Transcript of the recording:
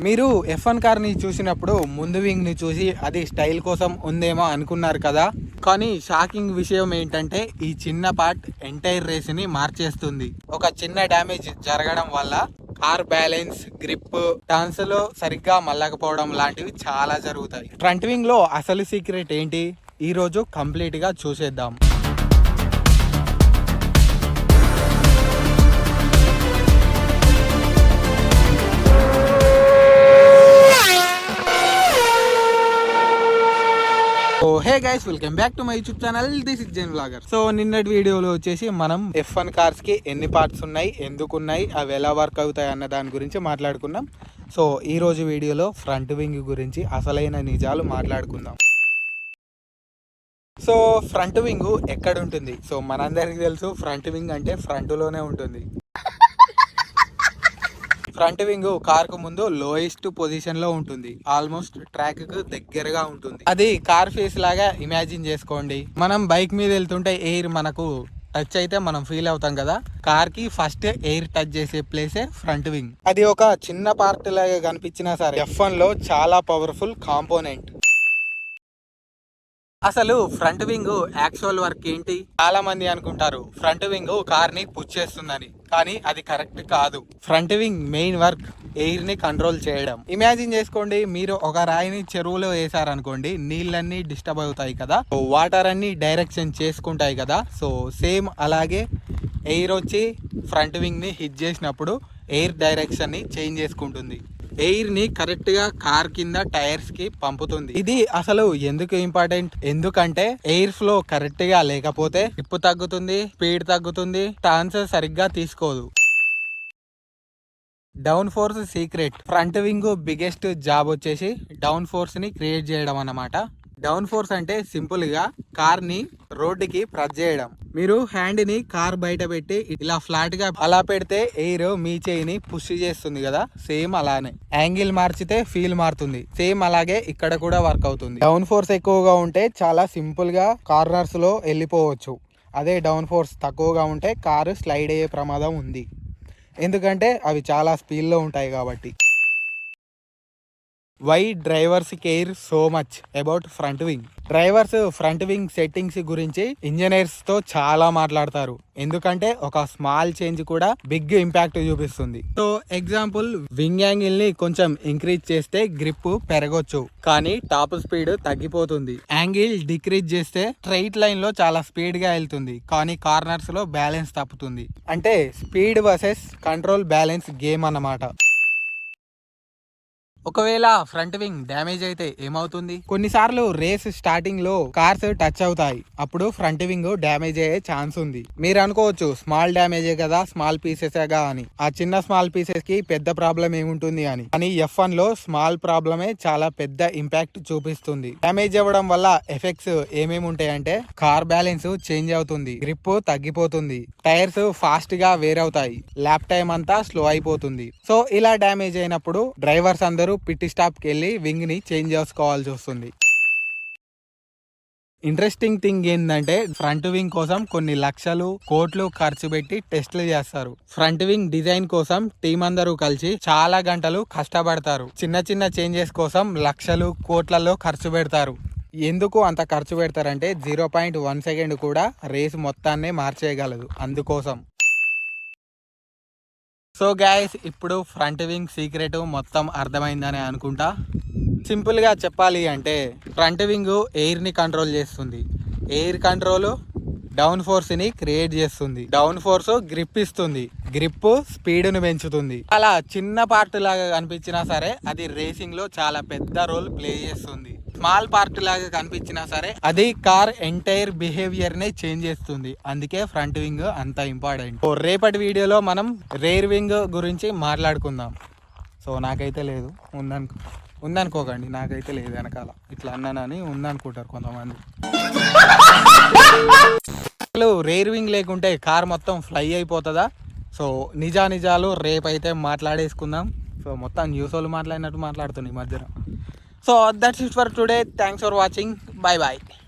మీరు F1 car ని చూసినప్పుడు ముందు వింగ్ ని చూసి అది స్టైల్ కోసం ఉందేమో అనుకున్నారు కదా, కానీ షాకింగ్ విషయం ఏంటంటే ఈ చిన్న పార్ట్ ఎంటైర్ రేస్ ని మార్చేస్తుంది. ఒక చిన్న డ్యామేజ్ జరగడం వల్ల కార్ బ్యాలెన్స్, గ్రిప్, టర్న్స్ లో సరిగ్గా మళ్ళకపోవడం లాంటివి చాలా జరుగుతాయి. ఫ్రంట్ వింగ్ లో అసలు సీక్రెట్ ఏంటి ఈ రోజు కంప్లీట్ గా చూసేద్దాం. Hey guys, welcome back to my YouTube channel. This is Jain vlogger. So నిన్నటి వీడియోలో వచ్చేసి మనం F1 కార్స్ కి ఎన్ని పార్ట్స్ ఉన్నాయి, ఎందుకు ఉన్నాయి, అవి ఎలా వర్క్ అవుతాయి అన్న దాని గురించి మాట్లాడుకున్నాం. సో ఈ రోజు వీడియోలో ఫ్రంట్ వింగ్ గురించి అసలైన నిజాలు మాట్లాడుకుందాం. సో ఫ్రంట్ వింగ్ ఎక్కడ ఉంటుంది? సో మనందరికి తెలుసు ఫ్రంట్ వింగ్ అంటే ఫ్రంట్ లోనే ఉంటుంది. ఫ్రంట్ వింగ్ కార్ కు ముందు లోయెస్ట్ పొజిషన్ లో ఉంటుంది. ఆల్మోస్ట్ ట్రాక్ కు దగ్గరగా ఉంటుంది. అది కార్ ఫేస్ లాగా ఇమాజిన్ చేసుకోండి. మనం బైక్ మీద వెళ్తుంటే ఎయిర్ మనకు టచ్ అయితే మనం ఫీల్ అవుతాం కదా, కార్ కి ఫస్ట్ ఎయిర్ టచ్ చేసే ప్లేసే ఫ్రంట్ వింగ్. అది ఒక చిన్న పార్ట్ లాగా కనిపించినా సరే F1 లో చాలా పవర్ఫుల్ కాంపోనెంట్. అసలు ఫ్రంట్ వింగ్ యాక్చువల్ వర్క్ ఏంటి? చాలా మంది అనుకుంటారు ఫ్రంట్ వింగ్ కార్ ని పుష్ చేస్తుందని, కానీ అది కరెక్ట్ కాదు. Front wing main work air ని కంట్రోల్ చేయడం. ఇమాజిన్ చేసుకోండి, మీరు ఒక రాయిని చెరువులో వేసారనుకోండి, నీళ్ళన్నీ డిస్టర్బ్ అవుతాయి కదా, వాటర్ అన్ని డైరెక్షన్ చేసుకుంటాయి కదా. సో సేమ్ అలాగే ఎయిర్ వచ్చి ఫ్రంట్ వింగ్ ని హిట్ చేసినప్పుడు ఎయిర్ డైరెక్షన్ ని చేంజ్ చేసుకుంటుంది. ఎయిర్ ని కరెక్ట్ గా కార్ కింద టైర్స్ కి పంపుతుంది. ఇది అసలు ఎందుకు ఇంపార్టెంట్? ఎందుకంటే ఎయిర్ ఫ్లో కరెక్ట్ గా లేకపోతే గ్రిప్ తగ్గుతుంది, స్పీడ్ తగ్గుతుంది, టర్న్స్ సరిగ్గా తీసుకోదు. Down force secret. Front wing biggest job వచ్చేసి డౌన్ ఫోర్స్ ని క్రియేట్ చేయడం అన్నమాట. డౌన్ ఫోర్స్ అంటే సింపుల్ గా కార్ ని రోడ్డుకి ప్రెస్ చేయడం. మీరు హ్యాండ్ ని కార్ బయట పెట్టి ఇలా ఫ్లాట్ గా అలా పెడితే ఎయిర్ మీ చేయిని పుష్ చేస్తుంది కదా, సేమ్ అలానే యాంగిల్ మార్చితే ఫీల్ మారుతుంది. సేమ్ అలాగే ఇక్కడ కూడా వర్క్ అవుతుంది. డౌన్ ఫోర్స్ ఎక్కువగా ఉంటే చాలా సింపుల్ గా కార్నర్స్ లో వెళ్ళిపోవచ్చు. అదే డౌన్ ఫోర్స్ తక్కువగా ఉంటే కారు స్లైడ్ అయ్యే ప్రమాదం ఉంది, ఎందుకంటే అవి చాలా స్పీడ్ లో ఉంటాయి కాబట్టి. Why drivers care so much about front wing? Drivers front wing settings గురించి ఇంజనీర్స్ తో చాలా మాట్లాడతారు, ఎందుకంటే ఒక స్మాల్ చేంజ్ కూడా బిగ్ ఇంపాక్ట్ చూపిస్తుంది. సో ఎగ్జాంపుల్, వింగ్ యాంగిల్ ని కొంచెం ఇంక్రీజ్ చేస్తే గ్రిప్ పెరగొచ్చు, కానీ టాప్ స్పీడ్ తగ్గిపోతుంది. యాంగిల్ డిక్రీజ్ చేస్తే స్ట్రైట్ లైన్ లో చాలా స్పీడ్ గా వెళ్తుంది, కానీ కార్నర్స్ లో బ్యాలెన్స్ తప్పుతుంది. అంటే speed versus control balance game అన్నమాట. ఒకవేళ ఫ్రంట్ వింగ్ డ్యామేజ్ అయితే ఏమవుతుంది? కొన్నిసార్లు రేస్ స్టార్టింగ్ లో కార్స్ టచ్ అవుతాయి, అప్పుడు ఫ్రంట్ వింగ్ డ్యామేజ్ అయ్యే ఛాన్స్ ఉంది. మీరు అనుకోవచ్చు స్మాల్ డ్యామేజే కదా, స్మాల్ పీసెసేగా అని. ఆ చిన్న స్మాల్ పీసెస్ కి పెద్ద ప్రాబ్లం ఏముంటుంది అని. కానీ F1 లో స్మాల్ ప్రాబ్లమే చాలా పెద్ద ఇంపాక్ట్ చూపిస్తుంది. డ్యామేజ్ అవ్వడం వల్ల ఎఫెక్ట్స్ ఏమేమి ఉంటాయంటే, కార్ బ్యాలెన్స్ చేంజ్ అవుతుంది, గ్రిప్ తగ్గిపోతుంది, టైర్స్ ఫాస్ట్ గా వేర్ అవుతాయి, ల్యాప్ టైం అంతా స్లో అయిపోతుంది. సో ఇలా డ్యామేజ్ అయినప్పుడు డ్రైవర్స్ అందరూ పిట్ స్టాప్ కి వెళ్ళి వింగ్ ని చేంజ్ చేసుకోవాల్సి వస్తుంది. ఇంట్రెస్టింగ్ థింగ్ ఏంటంటే, ఫ్రంట్ వింగ్ కోసం కొన్ని లక్షలు కోట్లు ఖర్చు పెట్టి టెస్ట్లు చేస్తారు. ఫ్రంట్ వింగ్ డిజైన్ కోసం టీం అందరూ కలిసి చాలా గంటలు కష్టపడతారు. చిన్న చిన్న చేంజెస్ కోసం లక్షలు కోట్లలో ఖర్చు పెడతారు. ఎందుకు అంత ఖర్చు పెడతారంటే 0.1 సెకండ్ కూడా రేస్ మొత్తాన్నే మార్చేయగలదు, అందుకోసం. సో గైస్, ఇప్పుడు ఫ్రంట్ వింగ్ సీక్రెట్ మొత్తం అర్థమైందని అనుకుంటా. సింపుల్ గా చెప్పాలి అంటే, ఫ్రంట్ వింగ్ ఎయిర్ ని కంట్రోల్ చేస్తుంది, ఎయిర్ కంట్రోల్ డౌన్ ఫోర్స్ ని క్రియేట్ చేస్తుంది, డౌన్ ఫోర్స్ గ్రిప్ ఇస్తుంది, గ్రిప్ స్పీడ్ ను పెంచుతుంది. అలా చిన్న పార్ట్ లాగా కనిపించినా సరే అది రేసింగ్ లో చాలా పెద్ద రోల్ ప్లే చేస్తుంది. స్మాల్ పార్ట్ లాగా కనిపించినా సరే అది కార్ ఎంటైర్ బిహేవియర్ నే చేంజ్ చేస్తుంది. అందుకే ఫ్రంట్ వింగ్ అంత ఇంపార్టెంట్. రేపటి వీడియోలో మనం రేర్ వింగ్ గురించి మాట్లాడుకుందాం. సో నాకైతే లేదు, ఉందనుకోకండి, నాకైతే లేదు. వెనకాల ఇట్లా అన్నానని ఉందనుకుంటారు కొంతమంది. అసలు రేర్ వింగ్ లేకుంటే కార్ మొత్తం ఫ్లై అయిపోతుందా? సో నిజాలు రేపైతే మాట్లాడేసుకుందాం. సో మొత్తం న్యూస్ వాళ్ళు మాట్లాడినట్టు మాట్లాడుతున్నాయి ఈ మధ్యన. So that's it for today. Thanks for watching. Bye bye.